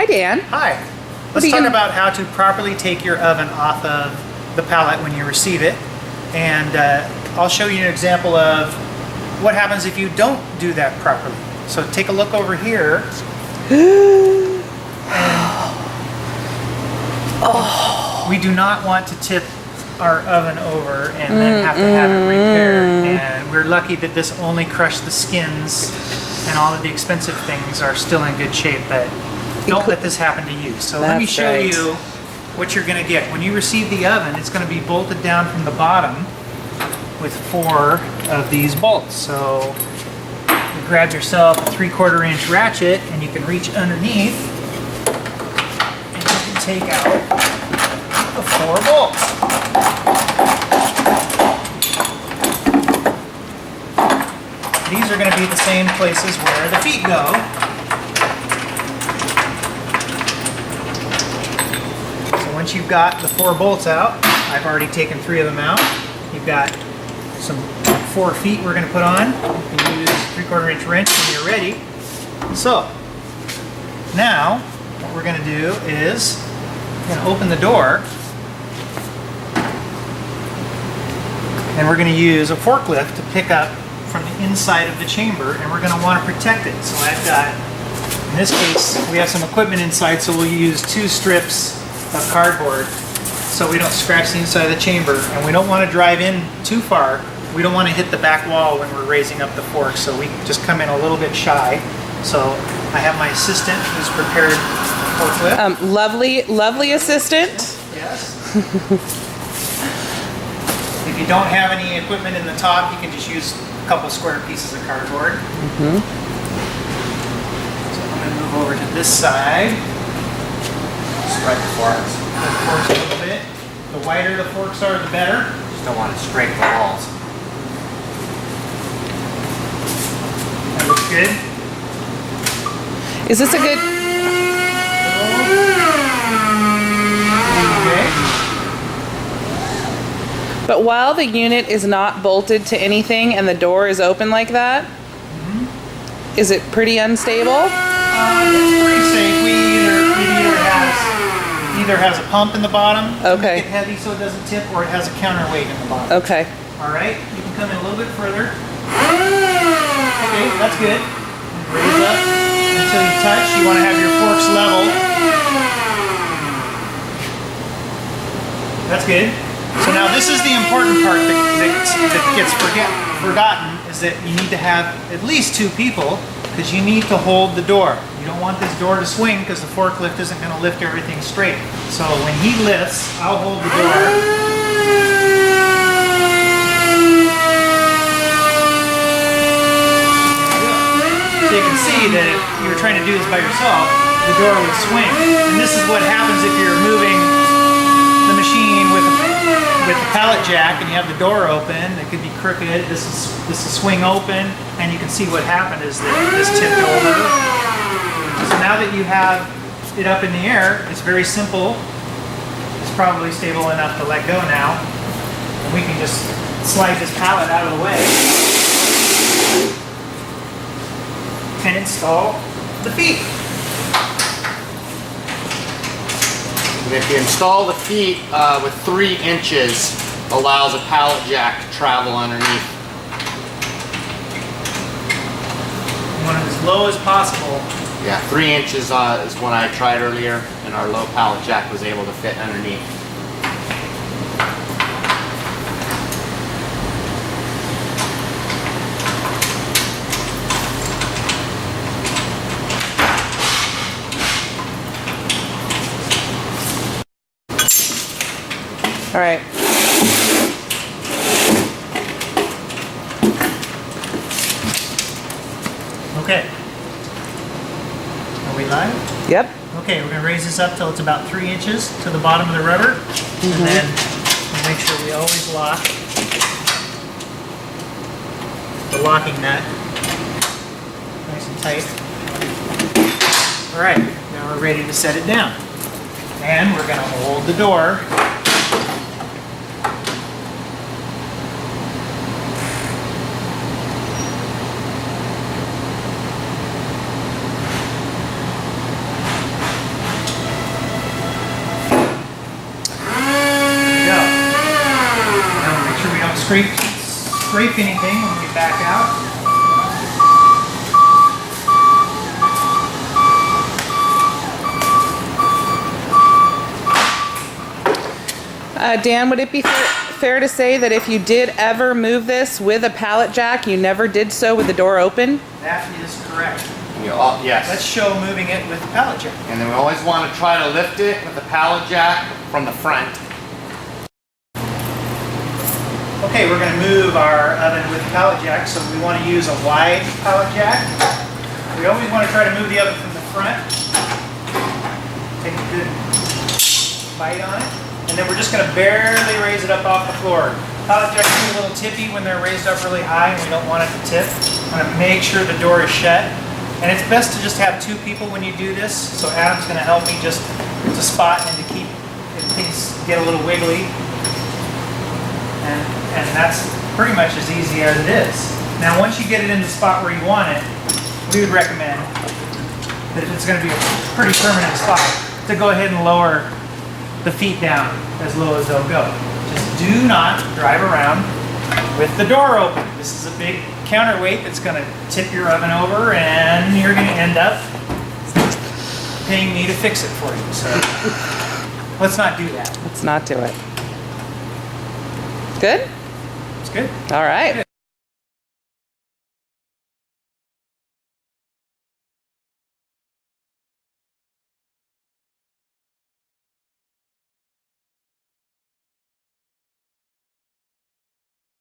Hi, Dan. Hi. Let's talk about how to properly take your oven off of the pallet when you receive it. And I'll show you an example of what happens if you don't do that properly. So take a look over here. We do not want to tip our oven over and then have to have it repaired. And we're lucky that this only crushed the skins and all of the expensive things are still in good shape, but don't let this happen to you. So let me show you what you're going to get. When you receive the oven, it's going to be bolted down from the bottom with 4 of these bolts. So you grab yourself a 3/4 inch ratchet and you can reach underneath and you can take out the 4 bolts. These are going to be the same places where the feet go. So once you've got the 4 bolts out, I've already taken 3 of them out. You've got some 4 feet we're going to put on. You can use 3/4 inch wrench when you're ready. So now what we're going to do is we're going to open the door and we're going to use a forklift to pick up from the inside of the chamber, and we're going to want to protect it. So I've got, in this case, we have some equipment inside, so we'll use 2 strips of cardboard so we don't scratch the inside of the chamber, and we don't want to drive in too far. We don't want to hit the back wall when we're raising up the fork, so we just come in a little bit shy. So I have my assistant who's prepared forklift. Lovely assistant. Yes. If you don't have any equipment in the top, you can just use a couple square pieces of cardboard. So I'm going to move over to this side. Spread the forks. The forks a little bit. The wider the forks are, the better. Just don't want to scrape the walls. That looks good. Is this a good... Okay. But while the unit is not bolted to anything and the door is open like that, is it pretty unstable? It's pretty safe. It either has a pump in the bottom to make it heavy so it doesn't tip, or it has a counterweight in the bottom. Okay. Alright, you can come in a little bit further. Okay, that's good. Raise up until you touch. You want to have your forks level. That's good. So now this is the important part that gets forgotten, is that you need to have at least 2 people, because you need to hold the door. You don't want this door to swing because the forklift isn't going to lift everything straight. So when he lifts, I'll hold the door. So you can see that if you were trying to do this by yourself, the door would swing. And this is what happens if you're moving the machine with the pallet jack and you have the door open. It could be crooked. This is swing open, and you can see what happened is that this tipped over. So now that you have it up in the air, it's very simple. It's probably stable enough to let go now. And we can just slide this pallet out of the way and install the feet. And if you install the feet with 3 inches, allows a pallet jack to travel underneath. You want it as low as possible. Yeah, 3 inches is what I tried earlier, and our low pallet jack was able to fit underneath. All right. Okay. Are we live? Yep. Okay, we're going to raise this up till it's about 3 inches to the bottom of the rubber. And then we'll make sure we always lock the locking nut nice and tight. Alright, now we're ready to set it down. And we're going to hold the door. scrape anything when we back out. Dan, would it be fair to say that if you did ever move this with a pallet jack, you never did so with the door open? That is correct. Yes. Let's show moving it with the pallet jack. And then we always want to try to lift it with the pallet jack from the front. Okay, we're going to move our oven with the pallet jack, so we want to use a wide pallet jack. We always want to try to move the oven from the front. Take a good bite on it. And then we're just going to barely raise it up off the floor. Pallet jacks can be a little tippy when they're raised up really high and we don't want it to tip. We want to make sure the door is shut. And it's best to just have 2 people when you do this. So Adam's going to help me just to spot and to keep if things get a little wiggly. And that's pretty much as easy as it is. Now once you get it in the spot where you want it, we would recommend that if it's going to be a pretty permanent spot, to go ahead and lower the feet down as low as they'll go. Just do not drive around with the door open. This is a big counterweight that's going to tip your oven over and you're going to end up paying me to fix it for you. So let's not do that. Let's not do it. Good? It's good. All right. Good.